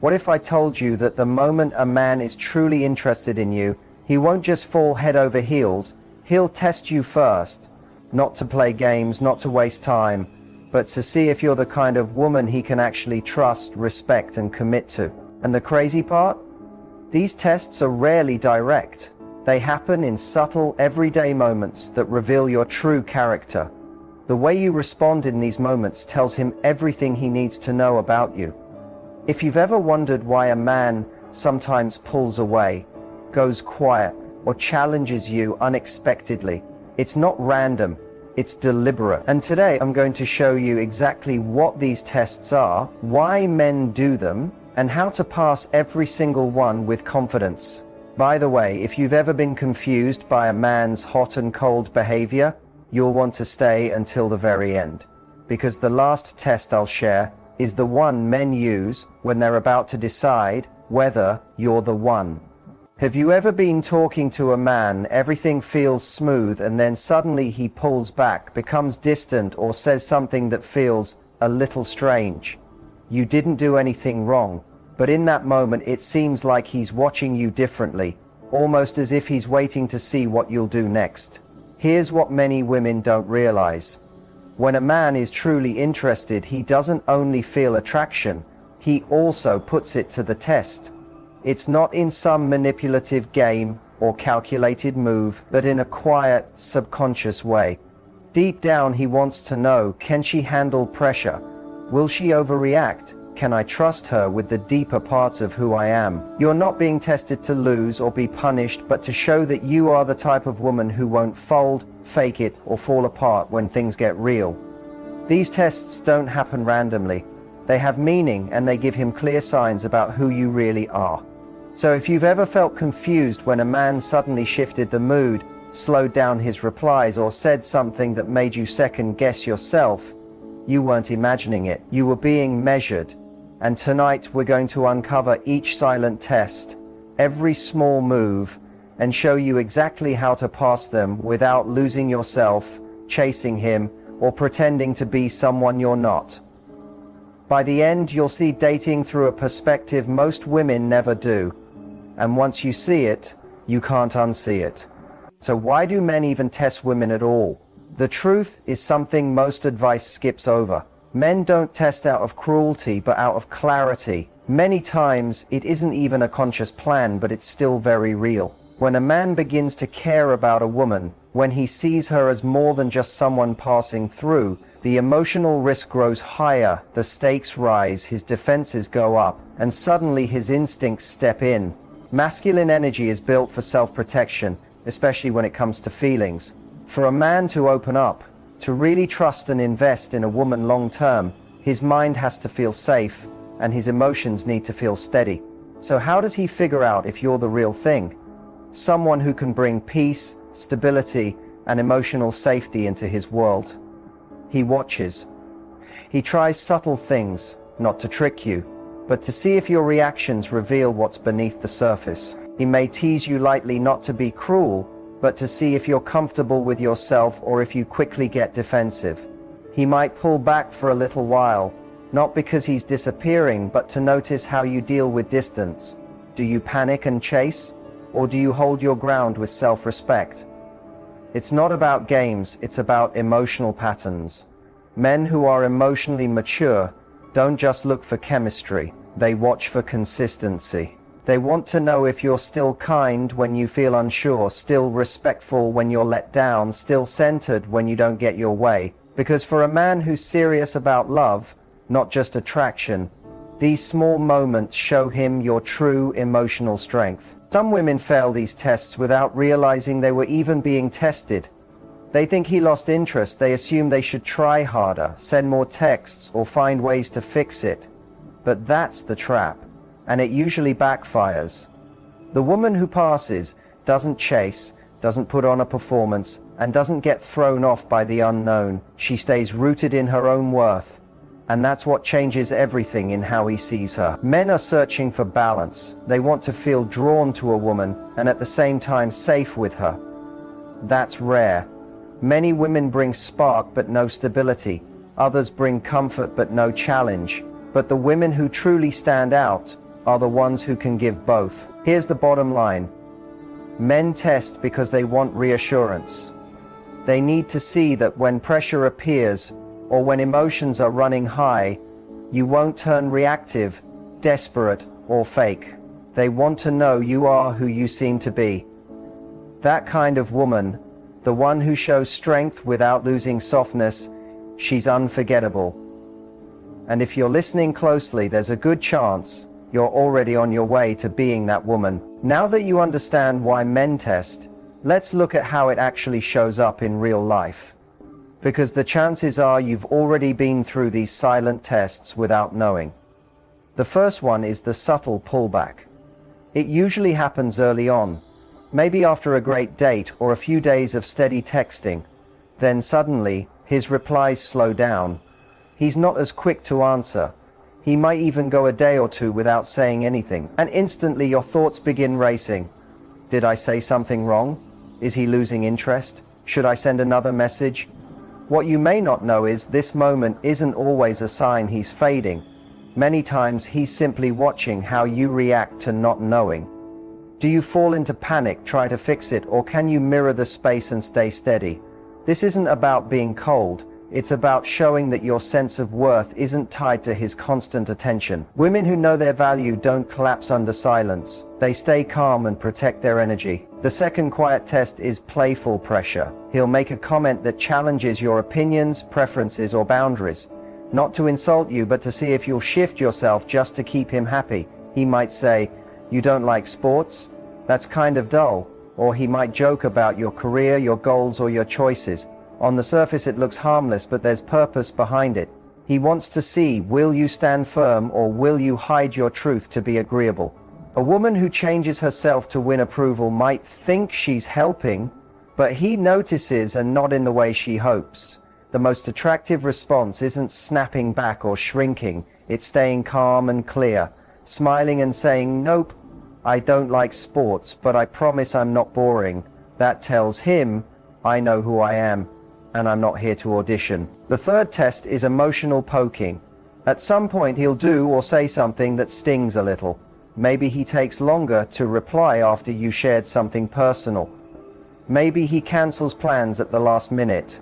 What if I told you that the moment a man is truly interested in you, he won't just fall head over heels, he'll test you first. Not to play games, not to waste time, but to see if you're the kind of woman he can actually trust, respect, and commit to. And the crazy part? These tests are rarely direct. They happen in subtle, everyday moments that reveal your true character. The way you respond in these moments tells him everything he needs to know about you. If you've ever wondered why a man sometimes pulls away, goes quiet, or challenges you unexpectedly, it's not random, it's deliberate. And today I'm going to show you exactly what these tests are, why men do them, and how to pass every single one with confidence. By the way, if you've ever been confused by a man's hot and cold behavior, you'll want to stay until the very end, because the last test I'll share is the one men use when they're about to decide whether you're the one. Have you ever been talking to a man, everything feels smooth, and then suddenly he pulls back, becomes distant, or says something that feels a little strange? You didn't do anything wrong, but in that moment it seems like he's watching you differently, almost as if he's waiting to see what you'll do next. Here's what many women don't realize. When a man is truly interested, he doesn't only feel attraction, he also puts it to the test. It's not in some manipulative game or calculated move, but in a quiet, subconscious way. Deep down he wants to know, can she handle pressure? Will she overreact? Can I trust her with the deeper parts of who I am? You're not being tested to lose or be punished, but to show that you are the type of woman who won't fold, fake it, or fall apart when things get real. These tests don't happen randomly. They have meaning, and they give him clear signs about who you really are. So if you've ever felt confused when a man suddenly shifted the mood, slowed down his replies, or said something that made you second guess yourself, you weren't imagining it. You were being measured. And tonight we're going to uncover each silent test, every small move, and show you exactly how to pass them without losing yourself, chasing him, or pretending to be someone you're not. By the end, you'll see dating through a perspective most women never do. And once you see it, you can't unsee it. So why do men even test women at all? The truth is something most advice skips over. Men don't test out of cruelty, but out of clarity. Many times, it isn't even a conscious plan, but it's still very real. When a man begins to care about a woman, when he sees her as more than just someone passing through, the emotional risk grows higher, the stakes rise, his defenses go up, and suddenly his instincts step in. Masculine energy is built for self-protection, especially when it comes to feelings. For a man to open up, to really trust and invest in a woman long term, his mind has to feel safe, and his emotions need to feel steady. So how does he figure out if you're the real thing? Someone who can bring peace, stability, and emotional safety into his world. He watches. He tries subtle things, not to trick you, but to see if your reactions reveal what's beneath the surface. He may tease you lightly, not to be cruel, but to see if you're comfortable with yourself or if you quickly get defensive. He might pull back for a little while, not because he's disappearing, but to notice how you deal with distance. Do you panic and chase, or do you hold your ground with self-respect? It's not about games, it's about emotional patterns. Men who are emotionally mature don't just look for chemistry, they watch for consistency. They want to know if you're still kind when you feel unsure, still respectful when you're let down, still centered when you don't get your way. Because for a man who's serious about love, not just attraction, these small moments show him your true emotional strength. Some women fail these tests without realizing they were even being tested. They think he lost interest, they assume they should try harder, send more texts, or find ways to fix it. But that's the trap. And it usually backfires. The woman who passes doesn't chase, doesn't put on a performance, and doesn't get thrown off by the unknown. She stays rooted in her own worth. And that's what changes everything in how he sees her. Men are searching for balance. They want to feel drawn to a woman and at the same time safe with her. That's rare. Many women bring spark but no stability. Others bring comfort but no challenge. But the women who truly stand out are the ones who can give both. Here's the bottom line. Men test because they want reassurance. They need to see that when pressure appears or when emotions are running high, you won't turn reactive, desperate, or fake. They want to know you are who you seem to be. That kind of woman, the one who shows strength without losing softness, she's unforgettable. And if you're listening closely, there's a good chance you're already on your way to being that woman. Now that you understand why men test, let's look at how it actually shows up in real life. Because the chances are you've already been through these silent tests without knowing. The first one is the subtle pullback. It usually happens early on, maybe after a great date or a few days of steady texting. Then suddenly, his replies slow down. He's not as quick to answer. He might even go a day or two without saying anything, and instantly your thoughts begin racing. Did I say something wrong? Is he losing interest? Should I send another message? What you may not know is this moment isn't always a sign he's fading. Many times he's simply watching how you react to not knowing. Do you fall into panic, try to fix it, or can you mirror the space and stay steady? This isn't about being cold. It's about showing that your sense of worth isn't tied to his constant attention. Women who know their value don't collapse under silence. They stay calm and protect their energy. The second quiet test is playful pressure. He'll make a comment that challenges your opinions, preferences, or boundaries. Not to insult you, but to see if you'll shift yourself just to keep him happy. He might say, "You don't like sports? That's kind of dull." Or he might joke about your career, your goals, or your choices. On the surface it looks harmless, but there's purpose behind it. He wants to see, will you stand firm or will you hide your truth to be agreeable? A woman who changes herself to win approval might think she's helping, but he notices, and not in the way she hopes. The most attractive response isn't snapping back or shrinking. It's staying calm and clear, smiling and saying, "Nope, I don't like sports, but I promise I'm not boring." That tells him, "I know who I am, and I'm not here to audition." The third test is emotional poking. At some point he'll do or say something that stings a little. Maybe he takes longer to reply after you shared something personal. Maybe he cancels plans at the last minute.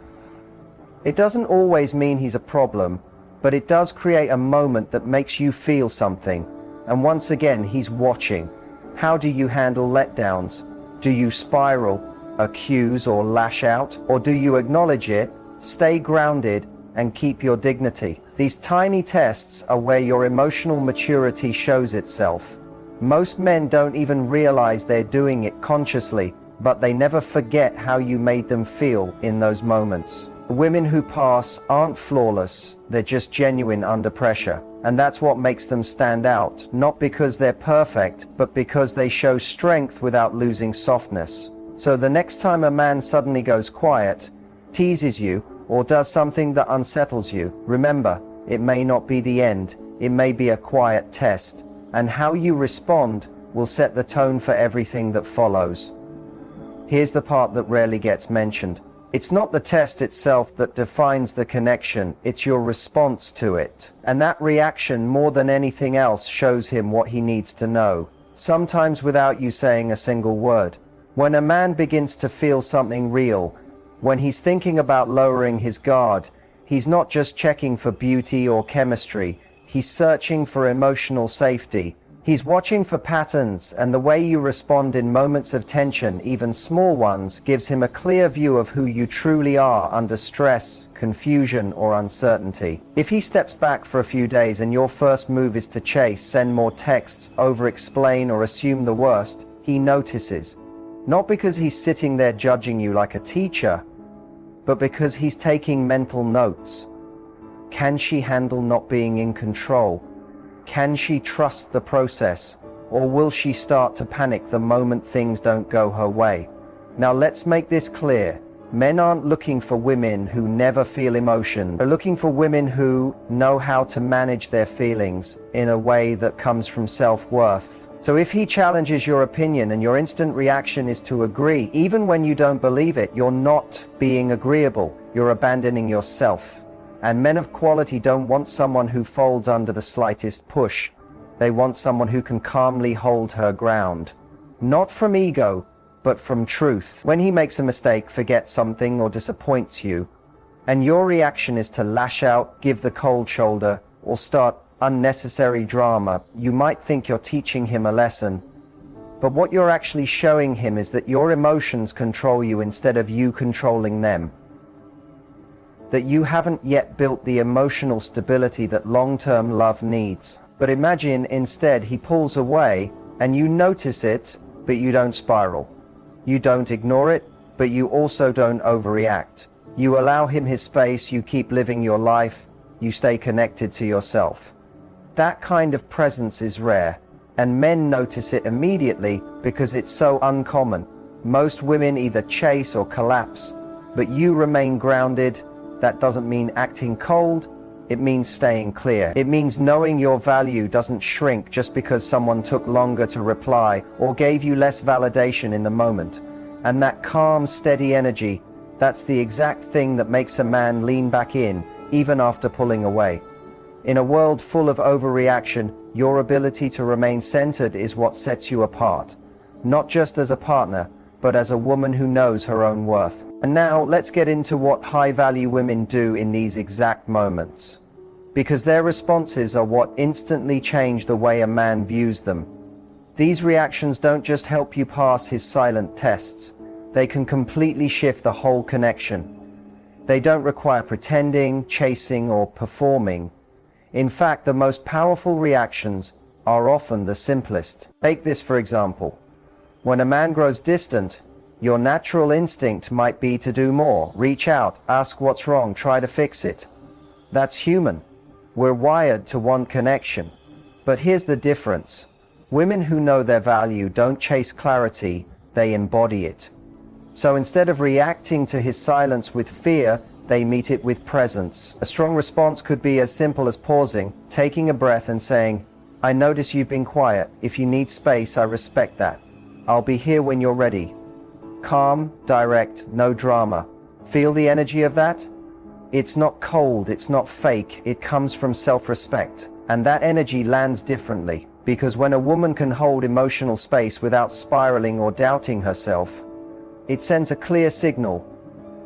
It doesn't always mean he's a problem, but it does create a moment that makes you feel something. And once again, he's watching. How do you handle letdowns? Do you spiral, accuse, or lash out? Or do you acknowledge it, stay grounded, and keep your dignity? These tiny tests are where your emotional maturity shows itself. Most men don't even realize they're doing it consciously, but they never forget how you made them feel in those moments. Women who pass aren't flawless, they're just genuine under pressure. And that's what makes them stand out, not because they're perfect, but because they show strength without losing softness. So the next time a man suddenly goes quiet, teases you, or does something that unsettles you, remember, it may not be the end, it may be a quiet test, and how you respond will set the tone for everything that follows. Here's the part that rarely gets mentioned. It's not the test itself that defines the connection, it's your response to it. And that reaction, more than anything else, shows him what he needs to know, sometimes without you saying a single word. When a man begins to feel something real, when he's thinking about lowering his guard, he's not just checking for beauty or chemistry, he's searching for emotional safety. He's watching for patterns, and the way you respond in moments of tension, even small ones, gives him a clear view of who you truly are under stress, confusion, or uncertainty. If he steps back for a few days and your first move is to chase, send more texts, over-explain, or assume the worst, he notices. Not because he's sitting there judging you like a teacher, but because he's taking mental notes. Can she handle not being in control? Can she trust the process, or will she start to panic the moment things don't go her way? Now let's make this clear. Men aren't looking for women who never feel emotion. They're looking for women who know how to manage their feelings in a way that comes from self-worth. So if he challenges your opinion and your instant reaction is to agree, even when you don't believe it, you're not being agreeable. You're abandoning yourself. And men of quality don't want someone who folds under the slightest push. They want someone who can calmly hold her ground. Not from ego, but from truth. When he makes a mistake, forgets something, or disappoints you, and your reaction is to lash out, give the cold shoulder, or start unnecessary drama, you might think you're teaching him a lesson. But what you're actually showing him is that your emotions control you instead of you controlling them. That you haven't yet built the emotional stability that long-term love needs. But imagine instead he pulls away and you notice it, but you don't spiral. You don't ignore it, but you also don't overreact. You allow him his space, you keep living your life, you stay connected to yourself. That kind of presence is rare, and men notice it immediately because it's so uncommon. Most women either chase or collapse, but you remain grounded. That doesn't mean acting cold, it means staying clear. It means knowing your value doesn't shrink just because someone took longer to reply or gave you less validation in the moment. And that calm, steady energy, that's the exact thing that makes a man lean back in, even after pulling away. In a world full of overreaction, your ability to remain centered is what sets you apart. Not just as a partner, but as a woman who knows her own worth. And now let's get into what high-value women do in these exact moments. Because their responses are what instantly change the way a man views them. These reactions don't just help you pass his silent tests, they can completely shift the whole connection. They don't require pretending, chasing, or performing. In fact, the most powerful reactions are often the simplest. Take this for example. When a man grows distant, your natural instinct might be to do more, reach out, ask what's wrong, try to fix it. That's human. We're wired to want connection. But here's the difference. Women who know their value don't chase clarity, they embody it. So instead of reacting to his silence with fear, they meet it with presence. A strong response could be as simple as pausing, taking a breath and saying, "I notice you've been quiet. If you need space, I respect that. I'll be here when you're ready." Calm, direct, no drama. Feel the energy of that? It's not cold, it's not fake, it comes from self-respect. And that energy lands differently, because when a woman can hold emotional space without spiraling or doubting herself, it sends a clear signal.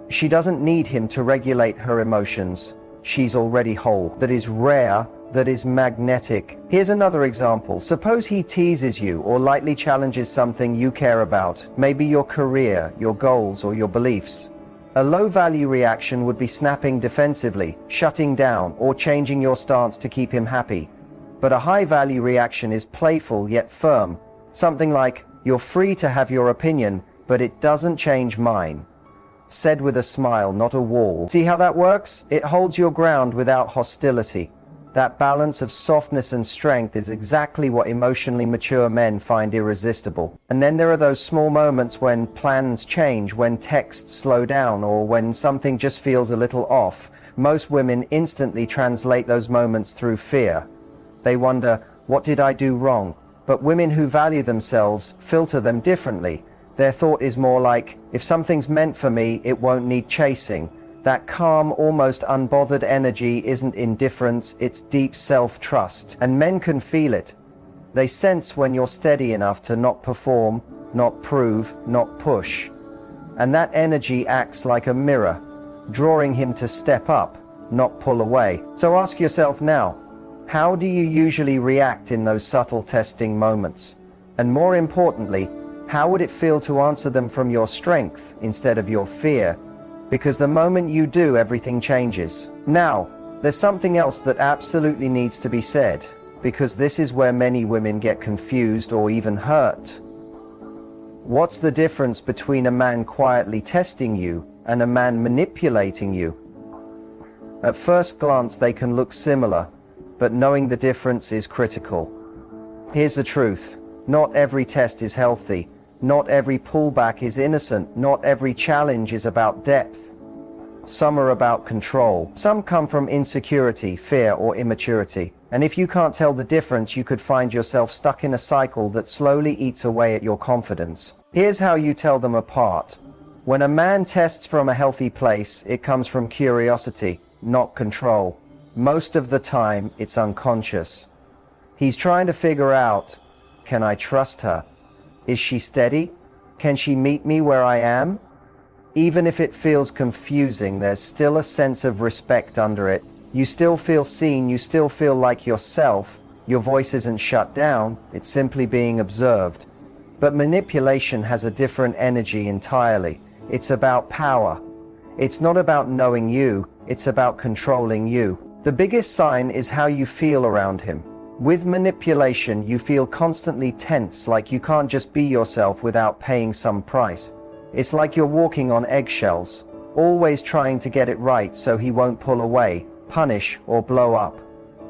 She doesn't need him to regulate her emotions. She's already whole. That is rare, that is magnetic. Here's another example. Suppose he teases you or lightly challenges something you care about, maybe your career, your goals, or your beliefs. A low-value reaction would be snapping defensively, shutting down, or changing your stance to keep him happy. But a high-value reaction is playful yet firm. Something like, "You're free to have your opinion, but it doesn't change mine." Said with a smile, not a wall. See how that works? It holds your ground without hostility. That balance of softness and strength is exactly what emotionally mature men find irresistible. And then there are those small moments when plans change, when texts slow down, or when something just feels a little off. Most women instantly translate those moments through fear. They wonder, what did I do wrong? But women who value themselves filter them differently. Their thought is more like, if something's meant for me, it won't need chasing. That calm, almost unbothered energy isn't indifference, it's deep self-trust. And men can feel it. They sense when you're steady enough to not perform, not prove, not push. And that energy acts like a mirror, drawing him to step up, not pull away. So ask yourself now, how do you usually react in those subtle testing moments? And more importantly, how would it feel to answer them from your strength instead of your fear? Because the moment you do, everything changes. Now, there's something else that absolutely needs to be said, because this is where many women get confused or even hurt. What's the difference between a man quietly testing you and a man manipulating you? At first glance, they can look similar, but knowing the difference is critical. Here's the truth. Not every test is healthy. Not every pullback is innocent. Not every challenge is about depth. Some are about control. Some come from insecurity, fear, or immaturity. And if you can't tell the difference, you could find yourself stuck in a cycle that slowly eats away at your confidence. Here's how you tell them apart. When a man tests from a healthy place, it comes from curiosity, not control. Most of the time, it's unconscious. He's trying to figure out, can I trust her? Is she steady? Can she meet me where I am? Even if it feels confusing, there's still a sense of respect under it. You still feel seen, you still feel like yourself. Your voice isn't shut down, it's simply being observed. But manipulation has a different energy entirely. It's about power. It's not about knowing you, it's about controlling you. The biggest sign is how you feel around him. With manipulation, you feel constantly tense, like you can't just be yourself without paying some price. It's like you're walking on eggshells, always trying to get it right so he won't pull away, punish, or blow up.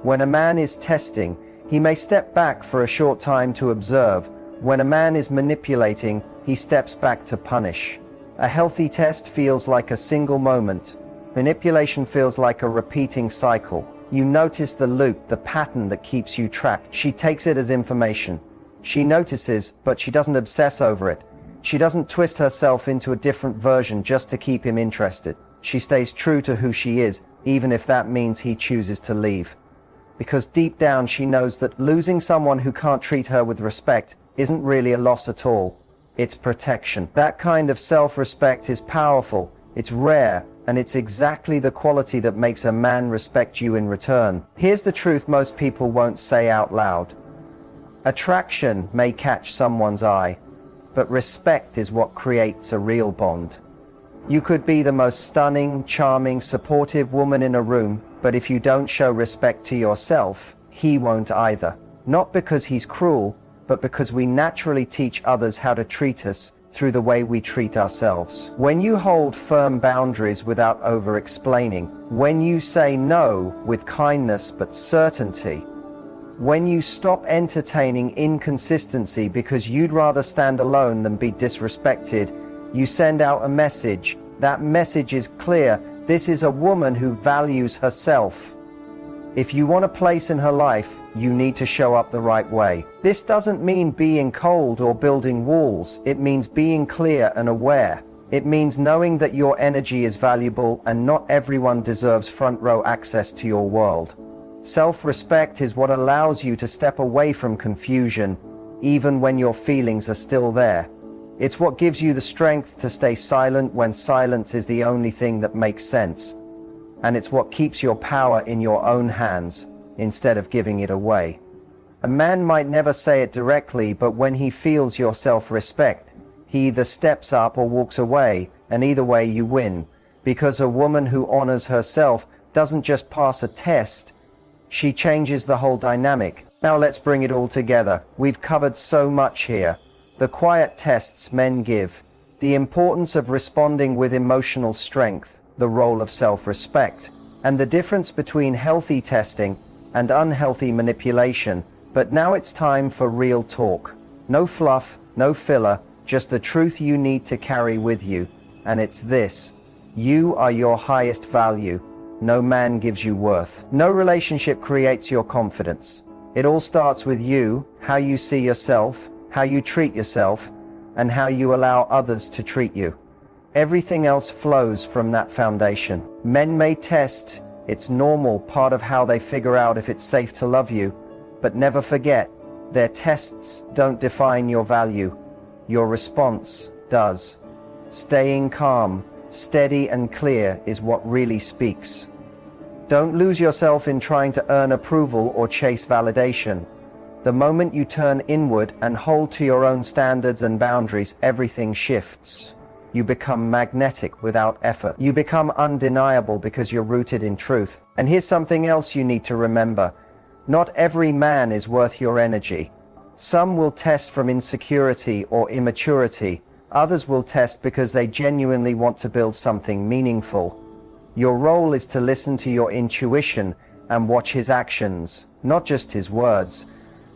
When a man is testing, he may step back for a short time to observe. When a man is manipulating, he steps back to punish. A healthy test feels like a single moment. Manipulation feels like a repeating cycle. You notice the loop, the pattern that keeps you trapped. She takes it as information. She notices, but she doesn't obsess over it. She doesn't twist herself into a different version just to keep him interested. She stays true to who she is, even if that means he chooses to leave. Because deep down she knows that losing someone who can't treat her with respect isn't really a loss at all. It's protection. That kind of self-respect is powerful, it's rare, and it's exactly the quality that makes a man respect you in return. Here's the truth most people won't say out loud. Attraction may catch someone's eye, but respect is what creates a real bond. You could be the most stunning, charming, supportive woman in a room, but if you don't show respect to yourself, he won't either. Not because he's cruel, but because we naturally teach others how to treat us through the way we treat ourselves. When you hold firm boundaries without over-explaining, when you say no with kindness but certainty, when you stop entertaining inconsistency because you'd rather stand alone than be disrespected, you send out a message. That message is clear. This is a woman who values herself. If you want a place in her life, you need to show up the right way. This doesn't mean being cold or building walls. It means being clear and aware. It means knowing that your energy is valuable and not everyone deserves front row access to your world. Self-respect is what allows you to step away from confusion, even when your feelings are still there. It's what gives you the strength to stay silent when silence is the only thing that makes sense. And it's what keeps your power in your own hands instead of giving it away. A man might never say it directly, but when he feels your self-respect, he either steps up or walks away, and either way you win. Because a woman who honors herself doesn't just pass a test, she changes the whole dynamic. Now let's bring it all together. We've covered so much here. The quiet tests men give, the importance of responding with emotional strength, the role of self-respect, and the difference between healthy testing and unhealthy manipulation. But now it's time for real talk. No fluff, no filler, just the truth you need to carry with you. And it's this: you are your highest value. No man gives you worth. No relationship creates your confidence. It all starts with you, how you see yourself, how you treat yourself, and how you allow others to treat you. Everything else flows from that foundation. Men may test, it's normal, part of how they figure out if it's safe to love you, but never forget, their tests don't define your value. Your response does. Staying calm, steady and clear is what really speaks. Don't lose yourself in trying to earn approval or chase validation. The moment you turn inward and hold to your own standards and boundaries, everything shifts. You become magnetic without effort. You become undeniable because you're rooted in truth. And here's something else you need to remember. Not every man is worth your energy. Some will test from insecurity or immaturity. Others will test because they genuinely want to build something meaningful. Your role is to listen to your intuition and watch his actions, not just his words.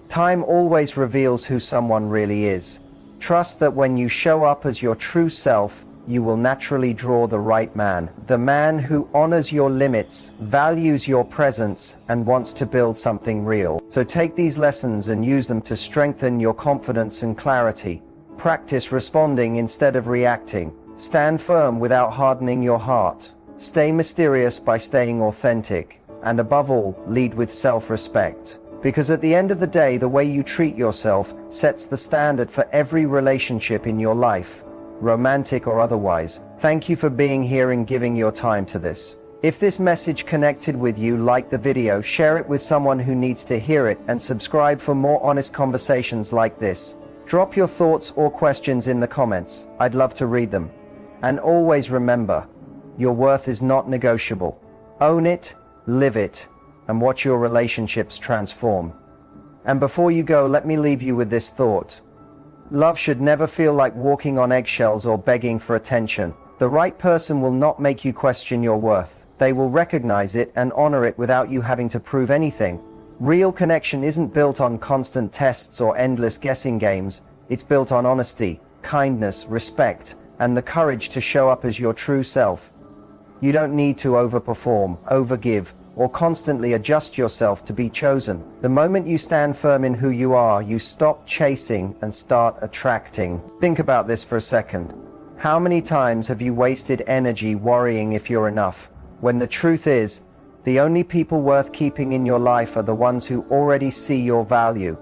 Time always reveals who someone really is. Trust that when you show up as your true self, you will naturally draw the right man. The man who honors your limits, values your presence, and wants to build something real. So take these lessons and use them to strengthen your confidence and clarity. Practice responding instead of reacting. Stand firm without hardening your heart. Stay mysterious by staying authentic. And above all, lead with self-respect. Because at the end of the day, the way you treat yourself sets the standard for every relationship in your life, romantic or otherwise. Thank you for being here and giving your time to this. If this message connected with you, like the video, share it with someone who needs to hear it, and subscribe for more honest conversations like this. Drop your thoughts or questions in the comments. I'd love to read them. And always remember, your worth is not negotiable. Own it, live it, and watch your relationships transform. And before you go, let me leave you with this thought. Love should never feel like walking on eggshells or begging for attention. The right person will not make you question your worth. They will recognize it and honor it without you having to prove anything. Real connection isn't built on constant tests or endless guessing games. It's built on honesty, kindness, respect, and the courage to show up as your true self. You don't need to overperform, overgive, or constantly adjust yourself to be chosen. The moment you stand firm in who you are, you stop chasing and start attracting. Think about this for a second. How many times have you wasted energy worrying if you're enough, when the truth is, the only people worth keeping in your life are the ones who already see your value?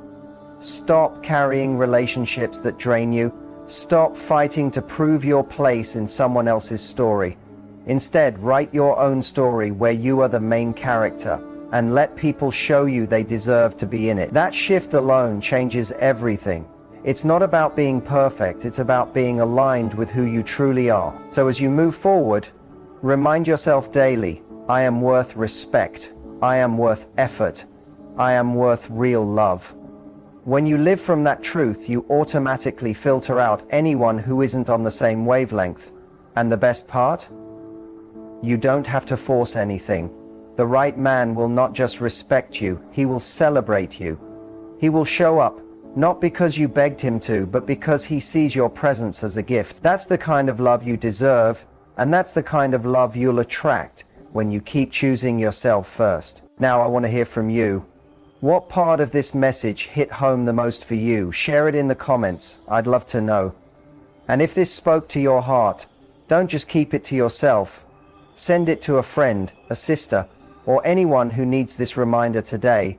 Stop carrying relationships that drain you. Stop fighting to prove your place in someone else's story. Instead, write your own story where you are the main character, and let people show you they deserve to be in it. That shift alone changes everything. It's not about being perfect, it's about being aligned with who you truly are. So as you move forward, remind yourself daily, I am worth respect, I am worth effort, I am worth real love. When you live from that truth, you automatically filter out anyone who isn't on the same wavelength. And the best part? You don't have to force anything. The right man will not just respect you, he will celebrate you. He will show up, not because you begged him to, but because he sees your presence as a gift. That's the kind of love you deserve, and that's the kind of love you'll attract when you keep choosing yourself first. Now I want to hear from you. What part of this message hit home the most for you? Share it in the comments. I'd love to know. And if this spoke to your heart, don't just keep it to yourself. Send it to a friend, a sister, or anyone who needs this reminder today.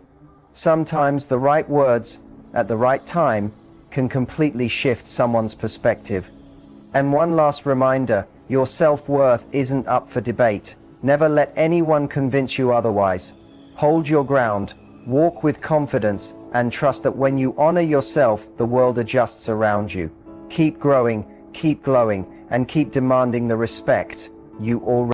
Sometimes the right words at the right time can completely shift someone's perspective. And one last reminder, your self-worth isn't up for debate. Never let anyone convince you otherwise. Hold your ground, walk with confidence, and trust that when you honor yourself, the world adjusts around you. Keep growing, keep glowing, and keep demanding the respect you already